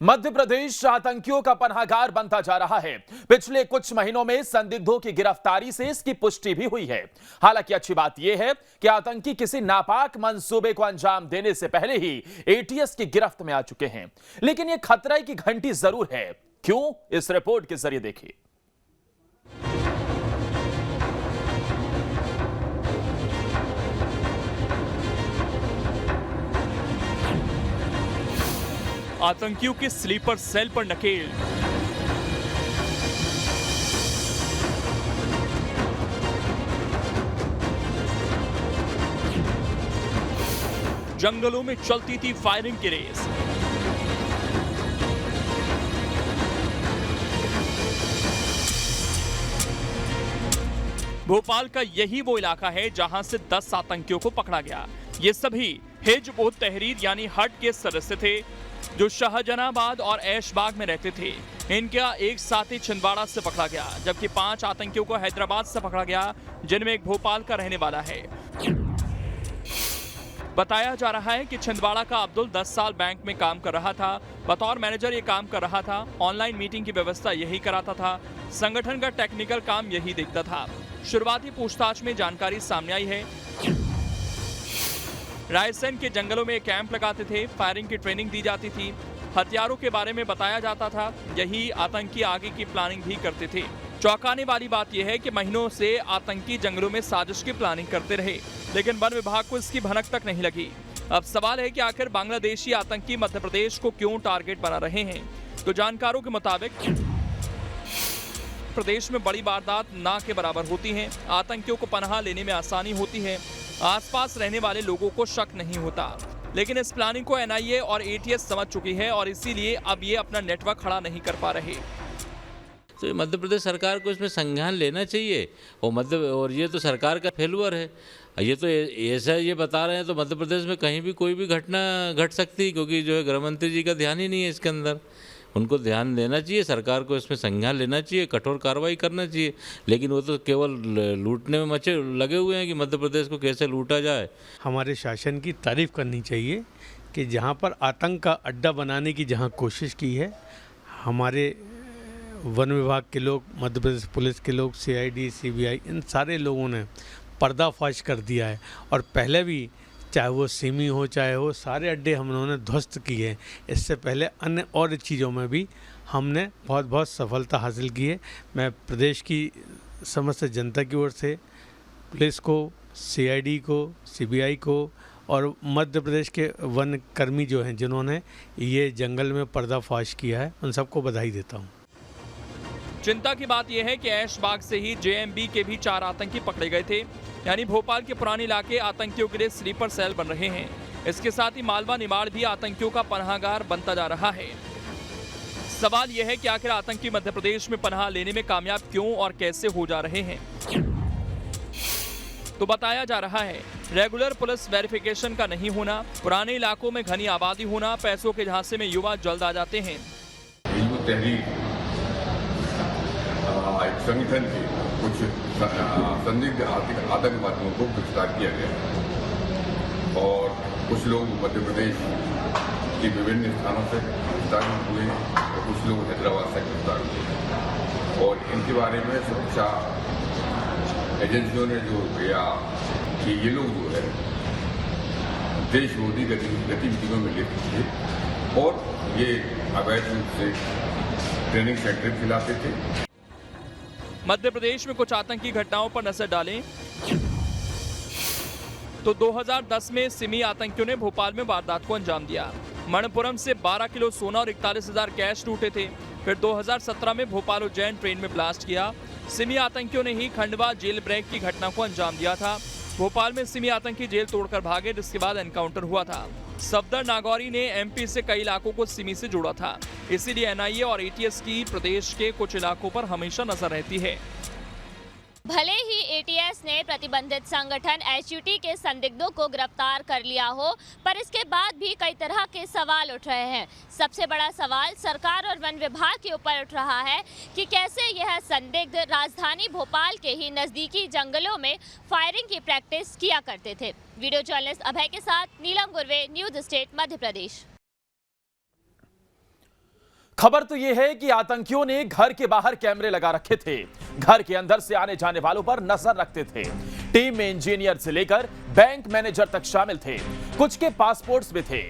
मध्य प्रदेश आतंकियों का पनाहगार बनता जा रहा है। पिछले कुछ महीनों में संदिग्धों की गिरफ्तारी से इसकी पुष्टि भी हुई है। हालांकि अच्छी बात यह है कि आतंकी किसी नापाक मंसूबे को अंजाम देने से पहले ही एटीएस की गिरफ्त में आ चुके हैं। लेकिन यह खतरे की घंटी जरूर है। क्यों? इस रिपोर्ट के जरिए देखिए। आतंकियों के स्लीपर सेल पर नकेल। जंगलों में चलती थी फायरिंग की रेस। भोपाल का यही वो इलाका है जहां से 10 आतंकियों को पकड़ा गया। ये सभी हिज्ब उत तहरीर यानी हट के सदस्य थे जो शाहजहानाबाद और ऐशबाग में रहते थे। इनका एक साथी छिंदवाड़ा से पकड़ा गया, जबकि 5 आतंकियों को हैदराबाद से पकड़ा गया, जिनमें एक भोपाल का रहने वाला है। बताया जा रहा है कि छिंदवाड़ा का अब्दुल 10 साल बैंक में काम कर रहा था। बतौर मैनेजर ये काम कर रहा था। ऑनलाइन मीटिंग की व्यवस्था यही कराता था। संगठन का टेक्निकल काम यही देखता था। शुरुआती पूछताछ में जानकारी सामने आई है। रायसेन के जंगलों में कैंप लगाते थे, फायरिंग की ट्रेनिंग दी जाती थी, हथियारों के बारे में बताया जाता था। यही आतंकी आगे की प्लानिंग भी करते थे। चौंकाने वाली बात यह है कि महीनों से आतंकी जंगलों में साजिश की प्लानिंग करते रहे, लेकिन वन विभाग को इसकी भनक तक नहीं लगी। अब सवाल है कि आखिर बांग्लादेशी आतंकी मध्य प्रदेश को क्यों टारगेट बना रहे हैं? तो जानकारों के मुताबिक प्रदेश में बड़ी वारदात ना के बराबर होती हैं। आतंकियों को पनाह लेने में आसानी होती है। आसपास रहने वाले लोगों को शक नहीं होता। लेकिन इस प्लानिंग को एनआईए और एटीएस समझ चुकी है और इसीलिए अब ये अपना नेटवर्क खड़ा नहीं कर पा रहे। तो मध्य प्रदेश सरकार को इसमें संज्ञान लेना चाहिए। और ये तो सरकार का फेल्यूर है। ये तो ऐसा ये बता रहे हैं तो मध्य प्रदेश में कहीं भी कोई भी घटना घट सकती, क्योंकि जो है गृह मंत्री जी का ध्यान ही नहीं है इसके अंदर। उनको ध्यान देना चाहिए, सरकार को इसमें संज्ञान लेना चाहिए, कठोर कार्रवाई करना चाहिए। लेकिन वो तो केवल लूटने में लगे हुए हैं कि मध्य प्रदेश को कैसे लूटा जाए। हमारे शासन की तारीफ करनी चाहिए कि जहाँ पर आतंक का अड्डा बनाने की जहाँ कोशिश की है, हमारे वन विभाग के लोग, मध्य प्रदेश पुलिस के लोग, सीआईडी, सीबीआई, इन सारे लोगों ने पर्दाफाश कर दिया है। और पहले भी चाहे वो सिमी हो चाहे वो सारे अड्डे हम लोगों ने ध्वस्त किए हैं। इससे पहले अन्य और चीज़ों में भी हमने बहुत सफलता हासिल की है। मैं प्रदेश की समस्त जनता की ओर से पुलिस को, सीआईडी को, सीबीआई को और मध्य प्रदेश के वन कर्मी जो हैं जिन्होंने ये जंगल में पर्दाफाश किया है, उन सबको बधाई देता हूँ। चिंता की बात यह है कि ऐशबाग से ही जेएमबी के भी 4 आतंकी पकड़े गए थे। यानी भोपाल के पुराने इलाके आतंकियों के लिए स्लीपर सेल बन रहे हैं। इसके साथ ही मालवा निमाड़ भी आतंकियों का पनाहगार बनता जा रहा है। सवाल यह है कि आखिर आतंकी मध्य प्रदेश में पनाह लेने में कामयाब क्यों और कैसे हो जा रहे हैं? तो बताया जा रहा है रेगुलर पुलिस वेरिफिकेशन का नहीं होना, पुराने इलाकों में घनी आबादी होना, पैसों के झांसे में युवा जल्द आ जाते हैं। एक संगठन के कुछ संदिग्ध आतंकवादियों को गिरफ्तार किया गया और कुछ लोग मध्य प्रदेश के विभिन्न स्थानों से गिरफ्तार हुए और कुछ लोग हैदराबाद से गिरफ्तार हुए। और इनके बारे में सुरक्षा एजेंसियों ने जो किया कि ये लोग जो है देश विरोधी गतिविधियों में लिप्त थे और ये अवैध रूप से ट्रेनिंग सेंटर खिलाते थे। मध्य प्रदेश में कुछ आतंकी घटनाओं पर नजर डालें तो 2010 में सिमी आतंकियों ने भोपाल में वारदात को अंजाम दिया। मणिपुरम से 12 किलो सोना और 41,000 कैश लूटे थे। फिर 2017 में भोपाल उज्जैन ट्रेन में ब्लास्ट किया। सिमी आतंकियों ने ही खंडवा जेल ब्रेक की घटना को अंजाम दिया था। भोपाल में सिमी आतंकी जेल तोड़कर भागे, जिसके बाद एनकाउंटर हुआ था। सफदर नागौरी ने एमपी से कई इलाकों को सिमी से जोड़ा था। इसीलिए एनआईए और एटीएस की प्रदेश के कुछ इलाकों पर हमेशा नजर रहती है। भले ही एटीएस ने प्रतिबंधित संगठन एचयूटी के संदिग्धों को गिरफ्तार कर लिया हो, पर इसके बाद भी कई तरह के सवाल उठ रहे हैं। सबसे बड़ा सवाल सरकार और वन विभाग के ऊपर उठ रहा है कि कैसे यह संदिग्ध राजधानी भोपाल के ही नजदीकी जंगलों में फायरिंग की प्रैक्टिस किया करते थे। वीडियो जर्नलिस्ट अभय के साथ नीलम गुरवे, न्यूज स्टेट मध्य प्रदेश। खबर तो यह है कि आतंकियों ने घर के बाहर कैमरे लगा रखे थे, घर के अंदर से आने जाने वालों पर नजर रखते थे। टीम में इंजीनियर से लेकर बैंक मैनेजर तक शामिल थे, कुछ के पासपोर्ट्स भी थे।